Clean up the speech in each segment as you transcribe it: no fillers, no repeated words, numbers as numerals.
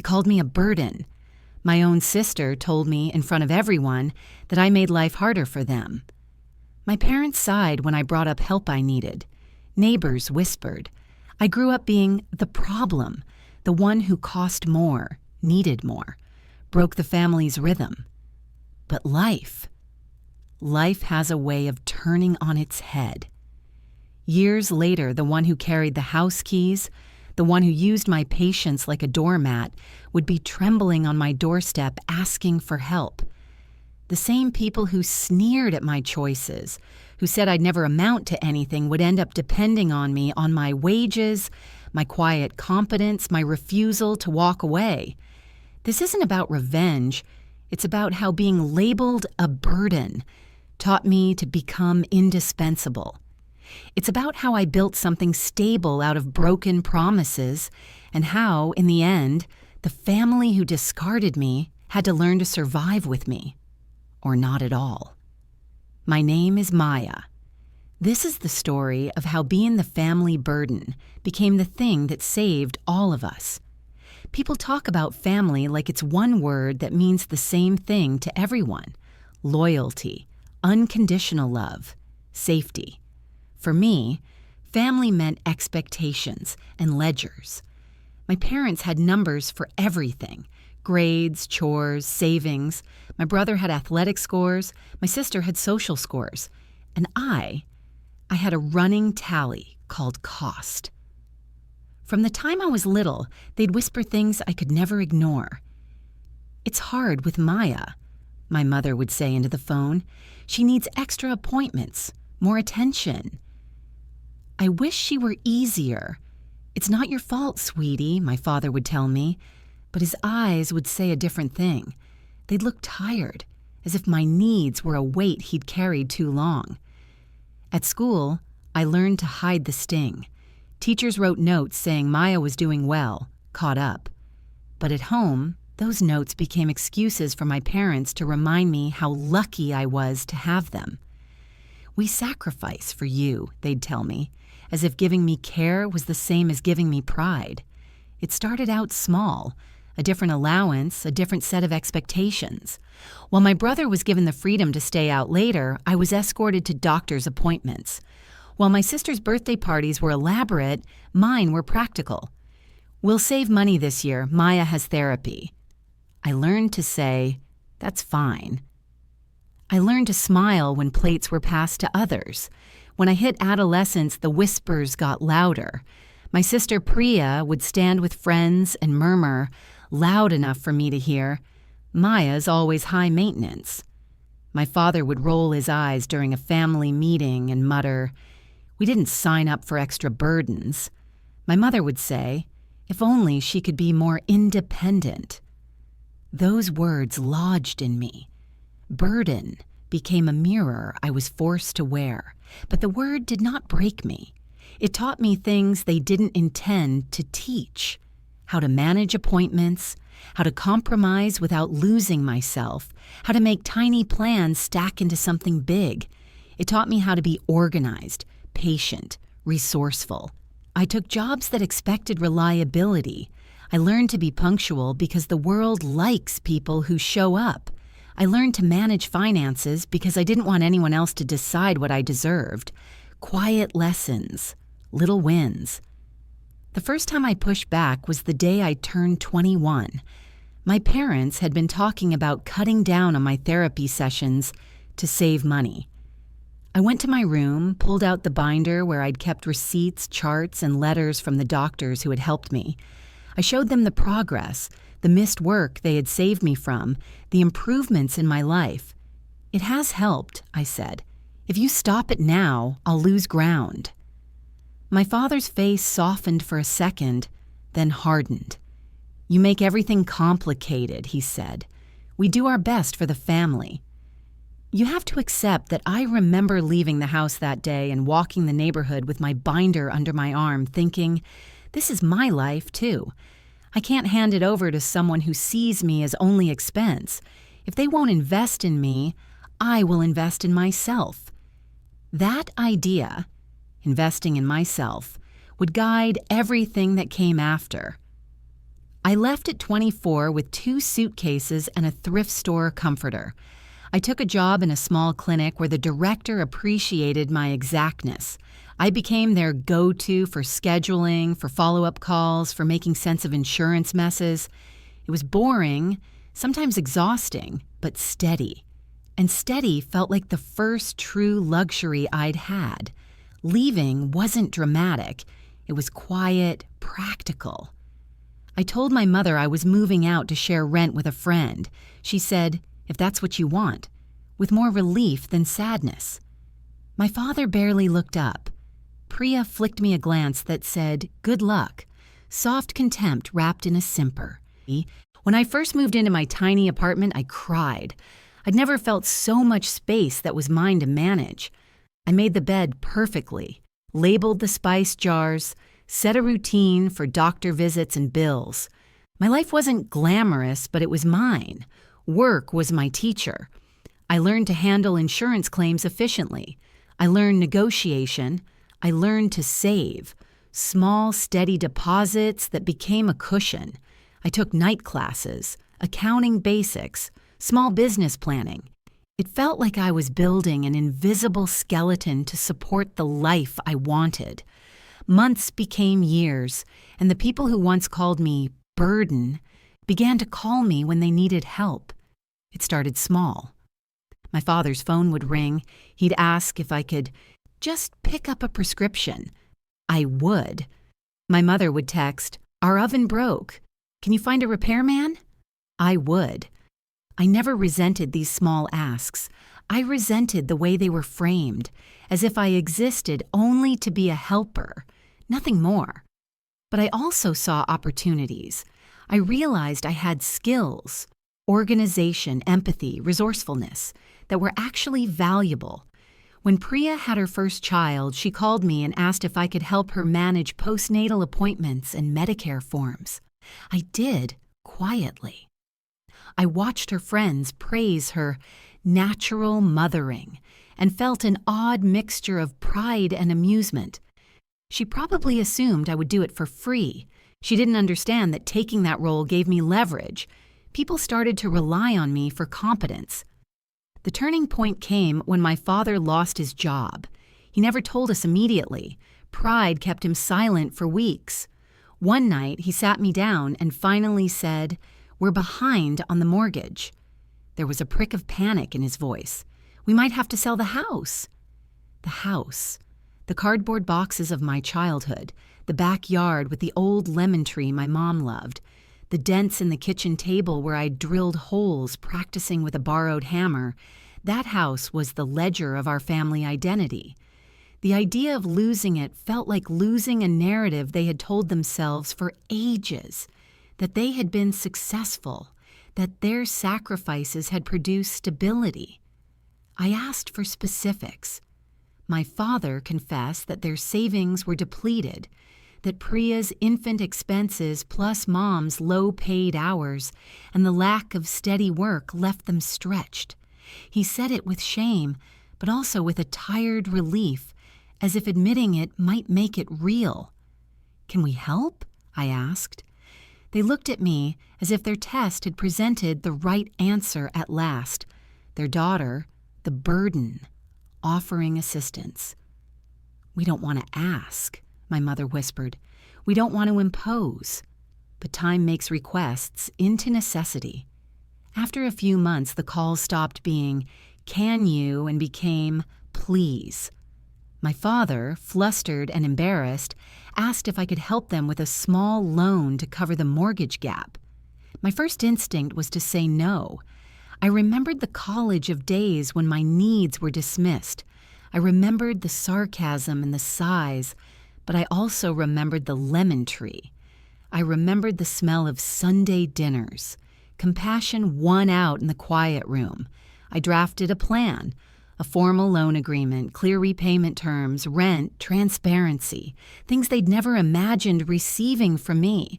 They called me a burden. My own sister told me in front of everyone that I made life harder for them. My parents sighed when I brought up help I needed. Neighbors whispered. I grew up being the problem, the one who cost more, needed more, broke the family's rhythm. But life has a way of turning on its head. Years later, the one who carried the house keys, the one who used my patience like a doormat, would be trembling on my doorstep asking for help. The same people who sneered at my choices, who said I'd never amount to anything, would end up depending on me, on my wages, my quiet competence, my refusal to walk away. This isn't about revenge. It's about how being labeled a burden taught me to become indispensable. It's about how I built something stable out of broken promises, and how, in the end, the family who discarded me had to learn to survive with me, or not at all. My name is Maya. This is the story of how being the family burden became the thing that saved all of us. People talk about family like it's one word that means the same thing to everyone: loyalty, unconditional love, safety. For me, family meant expectations and ledgers. My parents had numbers for everything: grades, chores, savings. My brother had athletic scores. My sister had social scores. And I had a running tally called cost. From the time I was little, they'd whisper things I could never ignore. "It's hard with Maya," my mother would say into the phone. "She needs extra appointments, more attention." "I wish she were easier. It's not your fault, sweetie," my father would tell me, but his eyes would say a different thing. They'd look tired, as if my needs were a weight he'd carried too long. At school, I learned to hide the sting. Teachers wrote notes saying Maya was doing well, caught up. But at home, those notes became excuses for my parents to remind me how lucky I was to have them. "We sacrifice for you," they'd tell me, as if giving me care was the same as giving me pride. It started out small, a different allowance, a different set of expectations. While my brother was given the freedom to stay out later, I was escorted to doctor's appointments. While my sister's birthday parties were elaborate, mine were practical. "We'll save money this year. Maya has therapy." I learned to say, "That's fine." I learned to smile when plates were passed to others. When I hit adolescence, the whispers got louder. My sister Priya would stand with friends and murmur, loud enough for me to hear, "Maya's always high maintenance." My father would roll his eyes during a family meeting and mutter, "We didn't sign up for extra burdens." My mother would say, "If only she could be more independent." Those words lodged in me. Burden became a mirror I was forced to wear, but the word did not break me. It taught me things they didn't intend to teach: how to manage appointments, how to compromise without losing myself, how to make tiny plans stack into something big. It taught me how to be organized, patient, resourceful. I took jobs that expected reliability. I learned to be punctual because the world likes people who show up. I learned to manage finances because I didn't want anyone else to decide what I deserved. Quiet lessons, little wins. The first time I pushed back was the day I turned 21. My parents had been talking about cutting down on my therapy sessions to save money. I went to my room, pulled out the binder where I'd kept receipts, charts, and letters from the doctors who had helped me. I showed them the progress, the missed work they had saved me from, the improvements in my life. "It has helped," I said. "If you stop it now, I'll lose ground." My father's face softened for a second, then hardened. "You make everything complicated," he said. "We do our best for the family." You have to accept that I remember leaving the house that day and walking the neighborhood with my binder under my arm, thinking, this is my life too. I can't hand it over to someone who sees me as only expense. If they won't invest in me, I will invest in myself. That idea, investing in myself, would guide everything that came after. I left at 24 with 2 suitcases and a thrift store comforter. I took a job in a small clinic where the director appreciated my exactness. I became their go-to for scheduling, for follow-up calls, for making sense of insurance messes. It was boring, sometimes exhausting, but steady. And steady felt like the first true luxury I'd had. Leaving wasn't dramatic. It was quiet, practical. I told my mother I was moving out to share rent with a friend. She said, "If that's what you want," with more relief than sadness. My father barely looked up. Priya flicked me a glance that said, "Good luck," soft contempt wrapped in a simper. When I first moved into my tiny apartment, I cried. I'd never felt so much space that was mine to manage. I made the bed perfectly, labeled the spice jars, set a routine for doctor visits and bills. My life wasn't glamorous, but it was mine. Work was my teacher. I learned to handle insurance claims efficiently. I learned negotiation. I learned to save. Small, steady deposits that became a cushion. I took night classes, accounting basics, small business planning. It felt like I was building an invisible skeleton to support the life I wanted. Months became years, and the people who once called me burden began to call me when they needed help. It started small. My father's phone would ring. He'd ask if I could just pick up a prescription. I would. My mother would text, "Our oven broke. Can you find a repairman?" I would. I never resented these small asks. I resented the way they were framed, as if I existed only to be a helper, nothing more. But I also saw opportunities. I realized I had skills, organization, empathy, resourcefulness, that were actually valuable. When Priya had her first child, she called me and asked if I could help her manage postnatal appointments and Medicare forms. I did, quietly. I watched her friends praise her natural mothering and felt an odd mixture of pride and amusement. She probably assumed I would do it for free. She didn't understand that taking that role gave me leverage. People started to rely on me for competence. The turning point came when my father lost his job. He never told us immediately. Pride kept him silent for weeks. One night, he sat me down and finally said, "We're behind on the mortgage." There was a prick of panic in his voice. "We might have to sell the house." The house. The cardboard boxes of my childhood. The backyard with the old lemon tree my mom loved. The dents in the kitchen table where I drilled holes practicing with a borrowed hammer. That house was the ledger of our family identity. The idea of losing it felt like losing a narrative they had told themselves for ages, that they had been successful, that their sacrifices had produced stability. I asked for specifics. My father confessed that their savings were depleted, that Priya's infant expenses plus Mom's low-paid hours and the lack of steady work left them stretched. He said it with shame, but also with a tired relief, as if admitting it might make it real. "Can we help?" I asked. They looked at me as if their test had presented the right answer at last. Their daughter, the burden, offering assistance. "We don't want to ask," my mother whispered. "We don't want to impose." But time makes requests into necessity. After a few months, the calls stopped being, "Can you?" and became, "Please." My father, flustered and embarrassed, asked if I could help them with a small loan to cover the mortgage gap. My first instinct was to say no. I remembered the college of days when my needs were dismissed. I remembered the sarcasm and the sighs, but I also remembered the lemon tree. I remembered the smell of Sunday dinners. Compassion won out in the quiet room. I drafted a plan. A formal loan agreement, clear repayment terms, rent, transparency, things they'd never imagined receiving from me.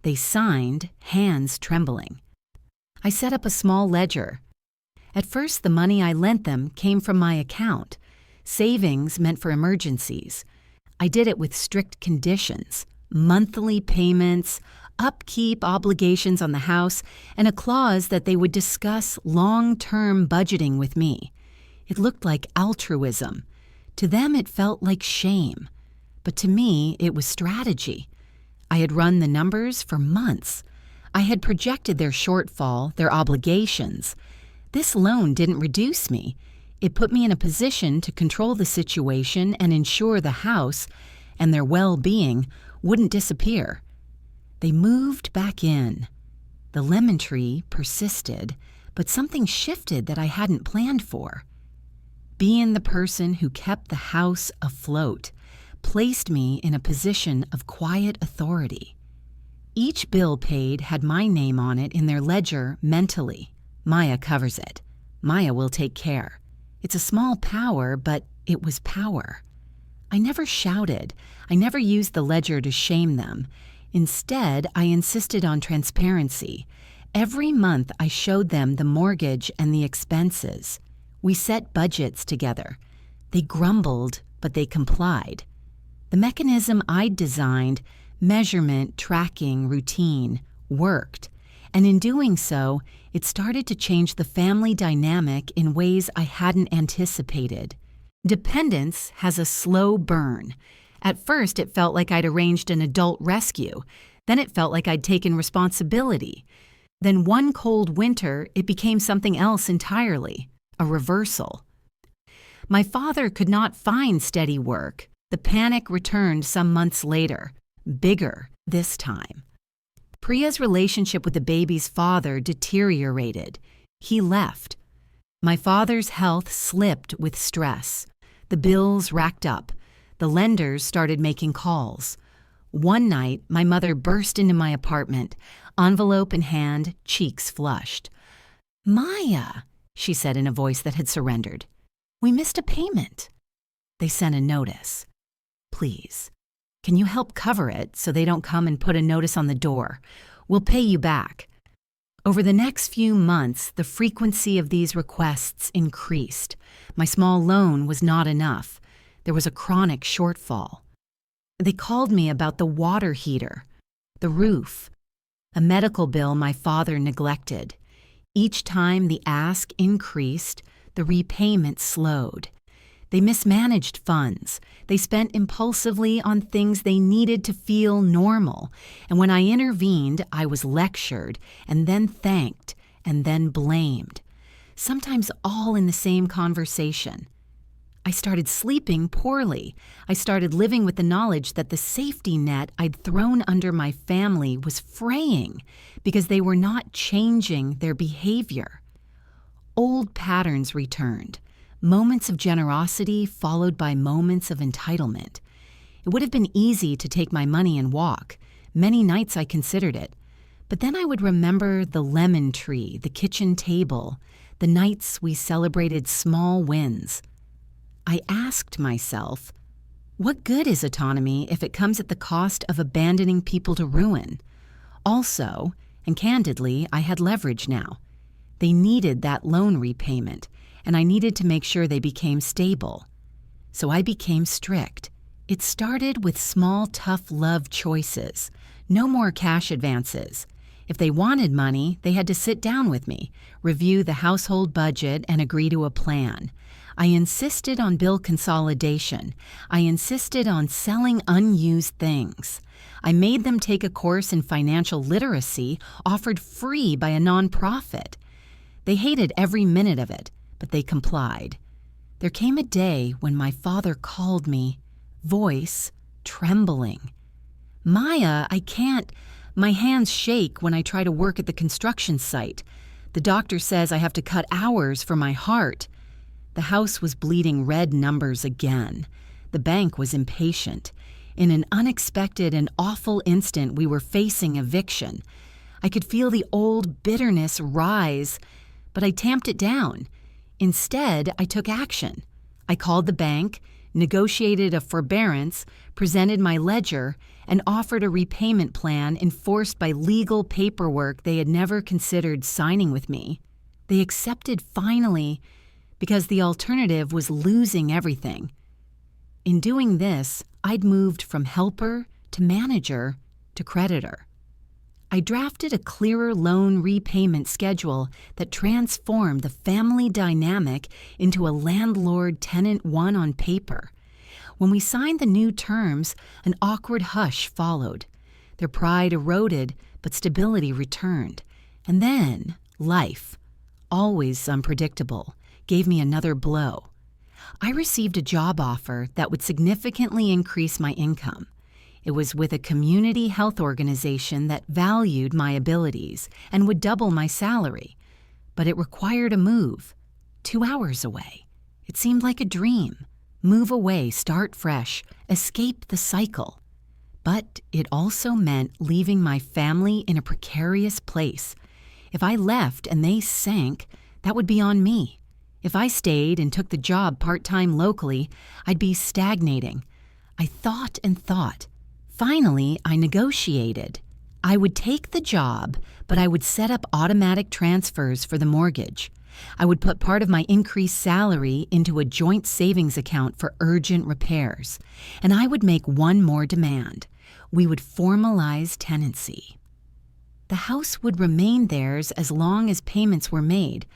They signed, hands trembling. I set up a small ledger. At first, the money I lent them came from my account. Savings meant for emergencies. I did it with strict conditions, monthly payments, upkeep obligations on the house, and a clause that they would discuss long-term budgeting with me. It looked like altruism. To them, it felt like shame. But to me, it was strategy. I had run the numbers for months. I had projected their shortfall, their obligations. This loan didn't reduce me. It put me in a position to control the situation and ensure the house and their well-being wouldn't disappear. They moved back in. The lemon tree persisted, but something shifted that I hadn't planned for. Being the person who kept the house afloat placed me in a position of quiet authority. Each bill paid had my name on it in their ledger mentally. Maya covers it. Maya will take care. It's a small power, but it was power. I never shouted. I never used the ledger to shame them. Instead, I insisted on transparency. Every month, I showed them the mortgage and the expenses. We set budgets together. They grumbled, but they complied. The mechanism I'd designed, measurement, tracking, routine, worked. And in doing so, it started to change the family dynamic in ways I hadn't anticipated. Dependence has a slow burn. At first, it felt like I'd arranged an adult rescue. Then it felt like I'd taken responsibility. Then one cold winter, it became something else entirely, a reversal. My father could not find steady work. The panic returned some months later, bigger this time. Priya's relationship with the baby's father deteriorated. He left. My father's health slipped with stress. The bills racked up. The lenders started making calls. One night, my mother burst into my apartment, envelope in hand, cheeks flushed. "Maya," she said in a voice that had surrendered, "we missed a payment." They sent a notice. "Please, can you help cover it so they don't come and put a notice on the door? We'll pay you back." Over the next few months, the frequency of these requests increased. My small loan was not enough. There was a chronic shortfall. They called me about the water heater, the roof, a medical bill my father neglected. Each time the ask increased, the repayment slowed. They mismanaged funds. They spent impulsively on things they needed to feel normal. And when I intervened, I was lectured, and then thanked, and then blamed. Sometimes all in the same conversation. I started sleeping poorly. I started living with the knowledge that the safety net I'd thrown under my family was fraying because they were not changing their behavior. Old patterns returned. Moments of generosity followed by moments of entitlement. It would have been easy to take my money and walk. Many nights I considered it. But then I would remember the lemon tree, the kitchen table, the nights we celebrated small wins. I asked myself, what good is autonomy if it comes at the cost of abandoning people to ruin? Also, and candidly, I had leverage now. They needed that loan repayment, and I needed to make sure they became stable. So I became strict. It started with small, tough love choices. No more cash advances. If they wanted money, they had to sit down with me, review the household budget, and agree to a plan. I insisted on bill consolidation. I insisted on selling unused things. I made them take a course in financial literacy offered free by a nonprofit. They hated every minute of it, but they complied. There came a day when my father called me, voice trembling. "Maya, I can't. My hands shake when I try to work at the construction site. The doctor says I have to cut hours for my heart." The house was bleeding red numbers again. The bank was impatient. In an unexpected and awful instant, we were facing eviction. I could feel the old bitterness rise, but I tamped it down. Instead, I took action. I called the bank, negotiated a forbearance, presented my ledger, and offered a repayment plan enforced by legal paperwork they had never considered signing with me. They accepted finally, because the alternative was losing everything. In doing this, I'd moved from helper to manager to creditor. I drafted a clearer loan repayment schedule that transformed the family dynamic into a landlord-tenant one on paper. When we signed the new terms, an awkward hush followed. Their pride eroded, but stability returned. And then, life, always unpredictable, gave me another blow. I received a job offer that would significantly increase my income. It was with a community health organization that valued my abilities and would double my salary. But it required a move, 2 hours away. It seemed like a dream. Move away, start fresh, escape the cycle. But it also meant leaving my family in a precarious place. If I left and they sank, that would be on me. If I stayed and took the job part-time locally, I'd be stagnating. I thought and thought. Finally, I negotiated. I would take the job, but I would set up automatic transfers for the mortgage. I would put part of my increased salary into a joint savings account for urgent repairs. And I would make one more demand. We would formalize tenancy. The house would remain theirs as long as payments were made,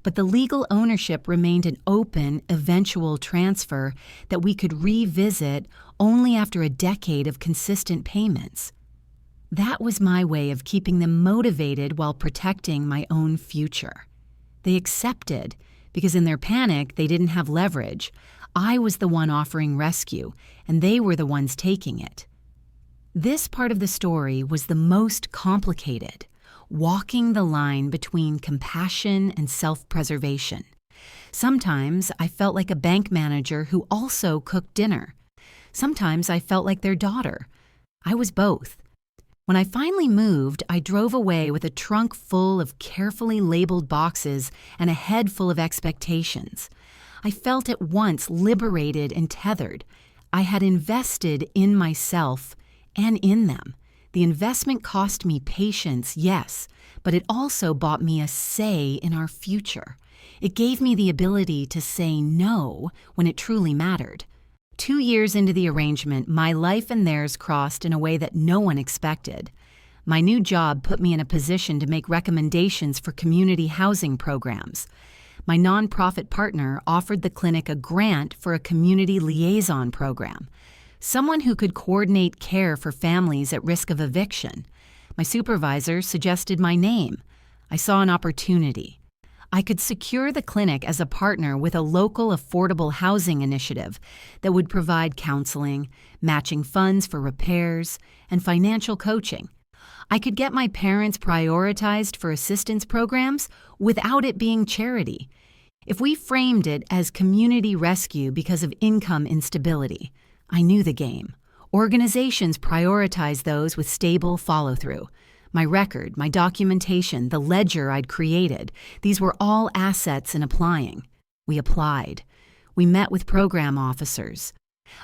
but the legal ownership remained an open, eventual transfer that we could revisit only after a decade of consistent payments. That was my way of keeping them motivated while protecting my own future. They accepted, because in their panic they didn't have leverage. I was the one offering rescue, and they were the ones taking it. This part of the story was the most complicated, walking the line between compassion and self-preservation. Sometimes I felt like a bank manager who also cooked dinner. Sometimes I felt like their daughter. I was both. When I finally moved, I drove away with a trunk full of carefully labeled boxes and a head full of expectations. I felt at once liberated and tethered. I had invested in myself and in them. The investment cost me patience, yes, but it also bought me a say in our future. It gave me the ability to say no when it truly mattered. 2 years into the arrangement, my life and theirs crossed in a way that no one expected. My new job put me in a position to make recommendations for community housing programs. My nonprofit partner offered the clinic a grant for a community liaison program, someone who could coordinate care for families at risk of eviction. My supervisor suggested my name. I saw an opportunity. I could secure the clinic as a partner with a local affordable housing initiative that would provide counseling, matching funds for repairs, and financial coaching. I could get my parents prioritized for assistance programs without it being charity. If we framed it as community rescue because of income instability, I knew the game. Organizations prioritize those with stable follow-through. My record, my documentation, the ledger I'd created, these were all assets in applying. We applied. We met with program officers.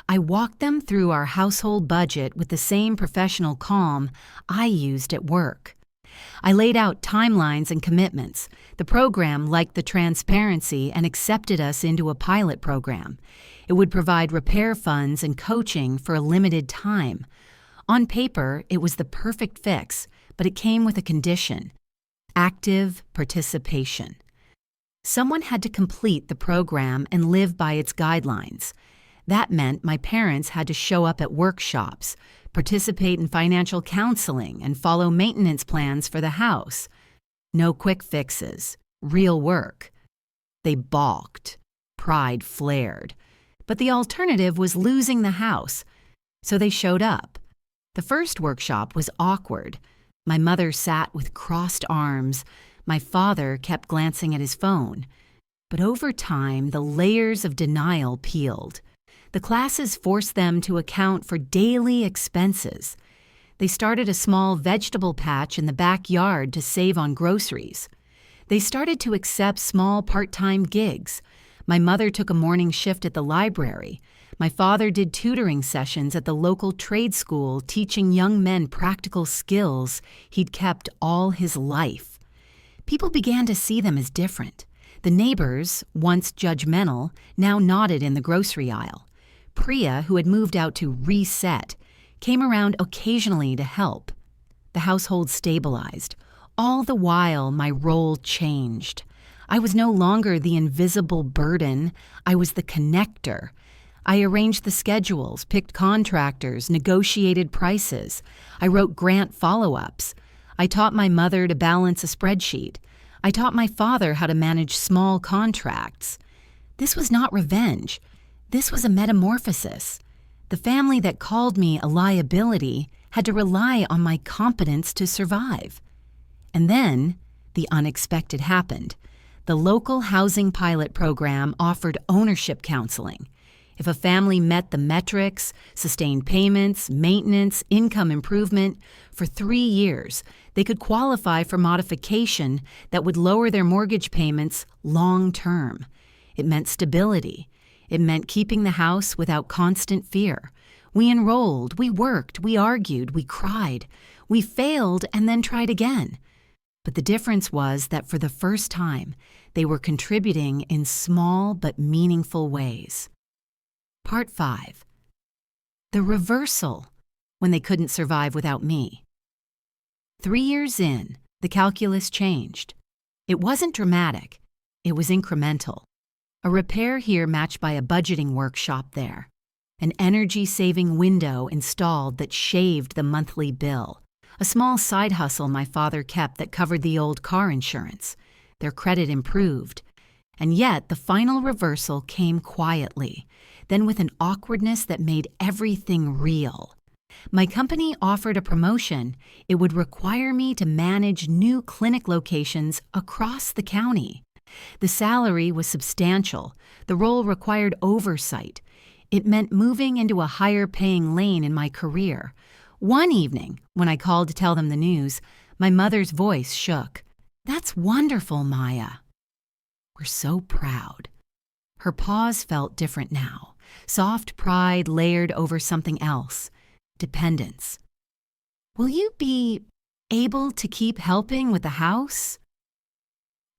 I walked them through our household budget with the same professional calm I used at work. I laid out timelines and commitments. The program liked the transparency and accepted us into a pilot program. It would provide repair funds and coaching for a limited time. On paper, it was the perfect fix, but it came with a condition: active participation. Someone had to complete the program and live by its guidelines. That meant my parents had to show up at workshops, participate in financial counseling, and follow maintenance plans for the house. No quick fixes, real work. They balked. Pride flared. But the alternative was losing the house, so they showed up. The first workshop was awkward. My mother sat with crossed arms. My father kept glancing at his phone. But over time, the layers of denial peeled. The classes forced them to account for daily expenses. They started a small vegetable patch in the backyard to save on groceries. They started to accept small part-time gigs. My mother took a morning shift at the library. My father did tutoring sessions at the local trade school, teaching young men practical skills he'd kept all his life. People began to see them as different. The neighbors, once judgmental, now nodded in the grocery aisle. Priya, who had moved out to reset, came around occasionally to help. The household stabilized. All the while, my role changed. I was no longer the invisible burden. I was the connector. I arranged the schedules, picked contractors, negotiated prices. I wrote grant follow-ups. I taught my mother to balance a spreadsheet. I taught my father how to manage small contracts. This was not revenge. This was a metamorphosis. The family that called me a liability had to rely on my competence to survive. And then, the unexpected happened. The local housing pilot program offered ownership counseling. If a family met the metrics, sustained payments, maintenance, income improvement, for 3 years, they could qualify for modification that would lower their mortgage payments long term. It meant stability. It meant keeping the house without constant fear. We enrolled, we worked, we argued, we cried. We failed and then tried again. But the difference was that for the first time, they were contributing in small but meaningful ways. Part 5. The reversal, when they couldn't survive without me. 3 years in, the calculus changed. It wasn't dramatic. It was incremental. A repair here matched by a budgeting workshop there. An energy-saving window installed that shaved the monthly bill. A small side hustle my father kept that covered the old car insurance. Their credit improved. And yet the final reversal came quietly, then with an awkwardness that made everything real. My company offered a promotion. It would require me to manage new clinic locations across the county. The salary was substantial. The role required oversight. It meant moving into a higher-paying lane in my career. One evening, when I called to tell them the news, my mother's voice shook. "That's wonderful, Maya." "We're so proud." Her pause felt different now. Soft pride layered over something else. Dependence. "Will you be able to keep helping with the house?"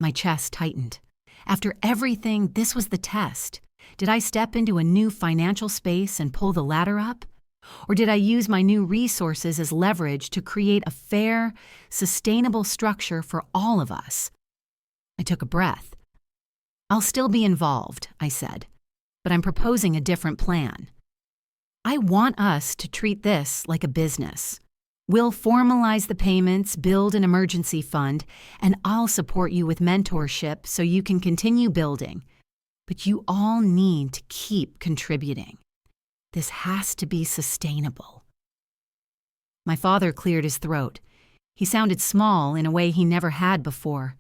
My chest tightened. After everything, this was the test. Did I step into a new financial space and pull the ladder up? Or did I use my new resources as leverage to create a fair, sustainable structure for all of us? I took a breath. "I'll still be involved," I said, "but I'm proposing a different plan. I want us to treat this like a business. We'll formalize the payments, build an emergency fund, and I'll support you with mentorship so you can continue building. But you all need to keep contributing. This has to be sustainable." My father cleared his throat. He sounded small in a way he never had before.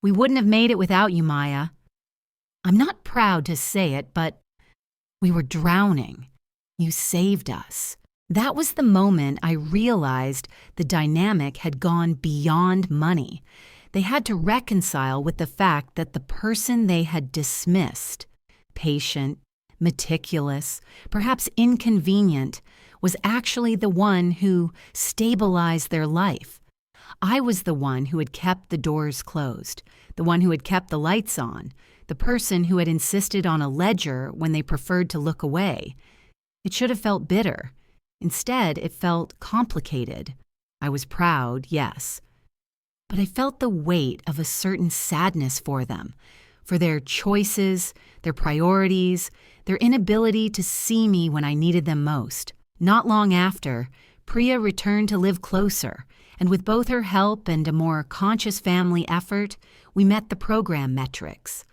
"We wouldn't have made it without you, Maya. I'm not proud to say it, but we were drowning. You saved us." That was the moment I realized the dynamic had gone beyond money. They had to reconcile with the fact that the person they had dismissed, patient, meticulous, perhaps inconvenient, was actually the one who stabilized their life. I was the one who had kept the doors closed, the one who had kept the lights on, the person who had insisted on a ledger when they preferred to look away. It should have felt bitter. Instead, it felt complicated. I was proud, yes. But I felt the weight of a certain sadness for them, for their choices, their priorities, their inability to see me when I needed them most. Not long after, Priya returned to live closer, and with both her help and a more conscious family effort, we met the program metrics.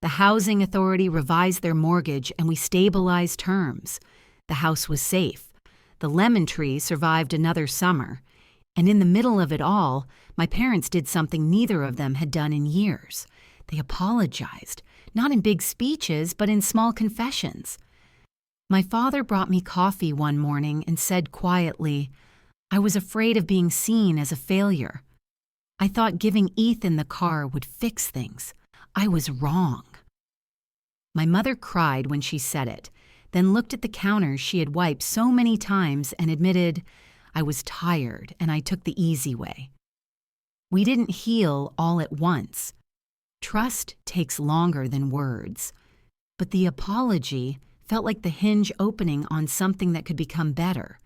The housing authority revised their mortgage and we stabilized terms. The house was safe. The lemon tree survived another summer. And in the middle of it all, my parents did something neither of them had done in years. They apologized, not in big speeches, but in small confessions. My father brought me coffee one morning and said quietly, "I was afraid of being seen as a failure. I thought giving Ethan the car would fix things. I was wrong." My mother cried when she said it, then looked at the counters she had wiped so many times and admitted, "I was tired and I took the easy way." We didn't heal all at once. Trust takes longer than words. But the apology felt like the hinge opening on something that could become better.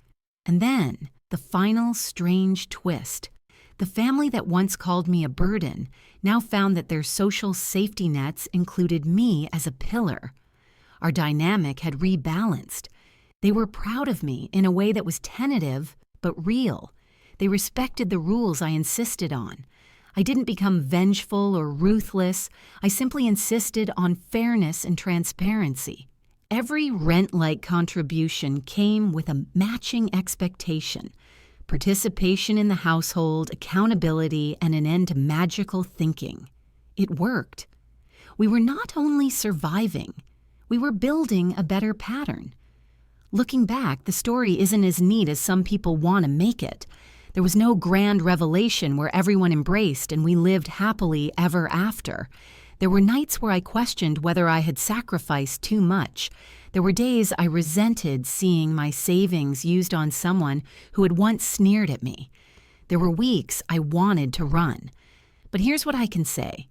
And then, the final strange twist. The family that once called me a burden now found that their social safety nets included me as a pillar. Our dynamic had rebalanced. They were proud of me in a way that was tentative but real. They respected the rules I insisted on. I didn't become vengeful or ruthless. I simply insisted on fairness and transparency. Every rent-like contribution came with a matching expectation: participation in the household, accountability, and an end to magical thinking. It worked. We were not only surviving, we were building a better pattern. Looking back, the story isn't as neat as some people want to make it. There was no grand revelation where everyone embraced and we lived happily ever after. There were nights where I questioned whether I had sacrificed too much. There were days I resented seeing my savings used on someone who had once sneered at me. There were weeks I wanted to run. But here's what I can say.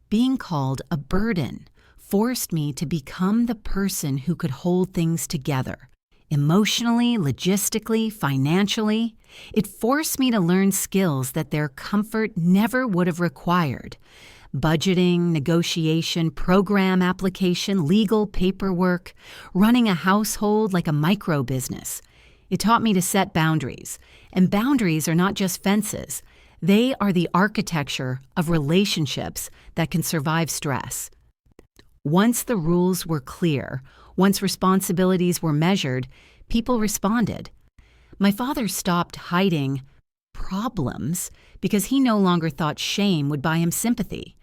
Being called a burden forced me to become the person who could hold things together. Emotionally, logistically, financially, it forced me to learn skills that their comfort never would have required. Budgeting, negotiation, program application, legal paperwork, running a household like a micro business. It taught me to set boundaries. And boundaries are not just fences. They are the architecture of relationships that can survive stress. Once the rules were clear, once responsibilities were measured, people responded. My father stopped hiding problems because he no longer thought shame would buy him sympathy.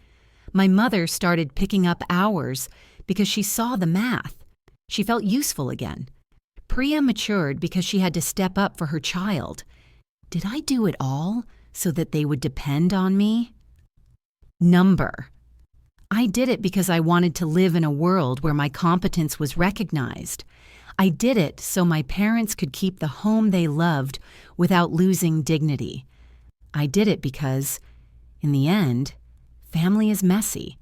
My mother started picking up hours because she saw the math. She felt useful again. Priya matured because she had to step up for her child. Did I do it all so that they would depend on me? Number. I did it because I wanted to live in a world where my competence was recognized. I did it so my parents could keep the home they loved without losing dignity. I did it because, in the end, family is messy.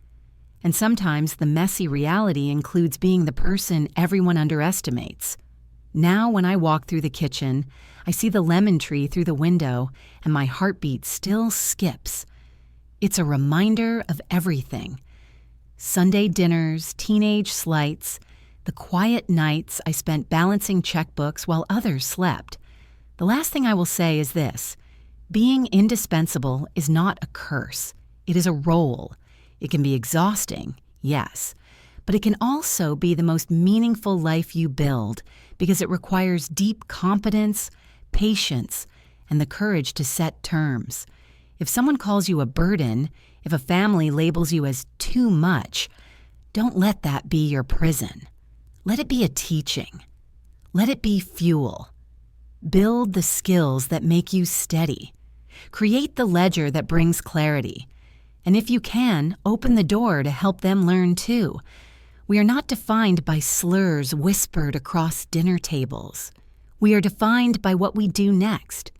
And sometimes the messy reality includes being the person everyone underestimates. Now when I walk through the kitchen, I see the lemon tree through the window and my heartbeat still skips. It's a reminder of everything. Sunday dinners, teenage slights, the quiet nights I spent balancing checkbooks while others slept. The last thing I will say is this: being indispensable is not a curse. It is a role. It can be exhausting, yes, but it can also be the most meaningful life you build because it requires deep competence, patience, and the courage to set terms. If someone calls you a burden, if a family labels you as too much, don't let that be your prison. Let it be a teaching. Let it be fuel. Build the skills that make you steady. Create the ledger that brings clarity. And if you can, open the door to help them learn too. We are not defined by slurs whispered across dinner tables. We are defined by what we do next.